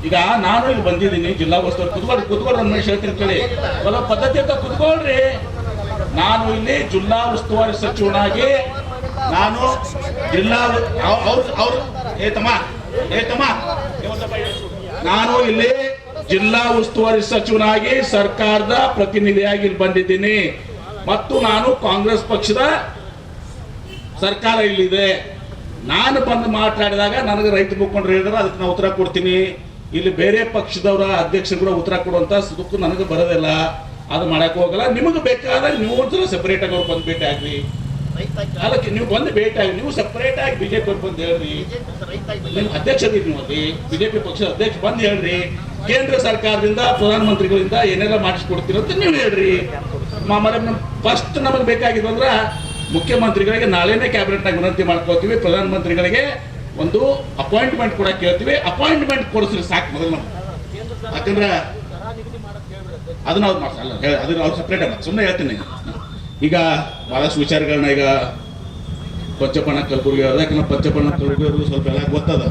ಈಗ ನಾನು ಇಲ್ಲಿ ಬಂದಿದ್ದೀನಿ ಜಿಲ್ಲಾ ಉಸ್ತುವಾರಿ ಕುತ್ಕೊಂಡು ರಮೇಶ್ ಹೇಳ್ತೀನಿ ಕೇಳಿ ಎಲ್ಲ ಪದ್ಧತಿ ಅಂತ ಕುತ್ಕೊಳ್ರಿ. ನಾನು ಇಲ್ಲಿ ಜಿಲ್ಲಾ ಉಸ್ತುವಾರಿ ಸಚಿವನಾಗಿ ನಾನು ಜಿಲ್ಲಾ ನಾನು ಇಲ್ಲಿ ಜಿಲ್ಲಾ ಉಸ್ತುವಾರಿ ಸಚಿವನಾಗಿ ಸರ್ಕಾರದ ಪ್ರತಿನಿಧಿಯಾಗಿ ಇಲ್ಲಿ ಬಂದಿದ್ದೀನಿ ಮತ್ತು ನಾನು ಕಾಂಗ್ರೆಸ್ ಪಕ್ಷದ ಸರ್ಕಾರ ಇಲ್ಲಿದೆ. ನಾನು ಬಂದು ಮಾತಾಡಿದಾಗ ನನಗೆ ರೈತ ಮುಖಂಡರು ಹೇಳಿದ್ರೆ ಅದಕ್ಕೆ ನಾನು ಉತ್ತರ ಕೊಡ್ತೀನಿ. ಇಲ್ಲಿ ಬೇರೆ ಪಕ್ಷದವರ ಅಧ್ಯಕ್ಷರು ಕೂಡ ಉತ್ತರ ಕೊಡುವಂತ ಸುಖ ನನಗೆ ಬರೋದಿಲ್ಲ, ಅದು ಮಾಡಕ್ ಹೋಗಲ್ಲ. ನಿಮಗೆ ಬೇಕಾದಾಗ ನೀವು ಒಂದ್ಸಲ ಸೆಪರೇಟ್ ಆಗಿ ಅವ್ರು ಬಂದು ಭೇಟಿ ಆಗ್ರಿ, ಅದಕ್ಕೆ ನೀವು ಬಂದು ಭೇಟಿ ಆಗಿ ನೀವು ಸೆಪರೇಟ್ ಆಗಿ ಬಿಜೆಪಿ ಅವ್ರು ಬಂದು ಹೇಳ್ರಿ, ನೀವು ಅಧ್ಯಕ್ಷರಿಗೆ ನೀವು ಅಲ್ಲಿ ಬಿಜೆಪಿ ಪಕ್ಷದ ಅಧ್ಯಕ್ಷ ಬಂದು ಹೇಳ್ರಿ, ಕೇಂದ್ರ ಸರ್ಕಾರದಿಂದ ಪ್ರಧಾನಮಂತ್ರಿಗಳಿಂದ ಏನೆಲ್ಲ ಮಾಡಿಸ್ಕೊಡ್ತೀರೋ ಅಂತ ನೀವು ಹೇಳ್ರಿ. ಫಸ್ಟ್ ನಮಗೆ ಬೇಕಾಗಿದ್ದು ಅಂದ್ರೆ ಮುಖ್ಯಮಂತ್ರಿಗಳಿಗೆ ನಾಳೆನೇ ಕ್ಯಾಬಿನೆಟ್ನಾಗ ವಿನಂತಿ ಮಾಡ್ಕೊಳ್ತೀವಿ, ಪ್ರಧಾನಮಂತ್ರಿಗಳಿಗೆ ಒಂದು ಅಪಾಯಿಂಟ್ಮೆಂಟ್ ಕೂಡ ಕೇಳ್ತೀವಿ. ಅಪಾಯಿಂಟ್ಮೆಂಟ್ ಕೊಡಿಸ್ರಿ ಸಾಕು ಮೊದಲು ನಾವು, ಯಾಕಂದ್ರೆ ಅದನ್ನ ಅವ್ರು ಮಾಡ್ಸಲ್ಲ, ಅದನ್ನ ಅವ್ರು ಸಪ್ರೇಟ್ ಆಗ ಸುಮ್ಮನೆ ಹೇಳ್ತೀನಿ. ಈಗ ಬಹಳಷ್ಟು ವಿಚಾರಗಳನ್ನ ಈಗ ಪಂಚಪಣ್ಣ ಕಲಬುರ್ಗಿ ಯಾಕಂದ್ರೆ ಪಂಚಪಣ್ಣ ಕಲಬುರ್ಗಿ ಸ್ವಲ್ಪ ಎಲ್ಲ ಗೊತ್ತದ.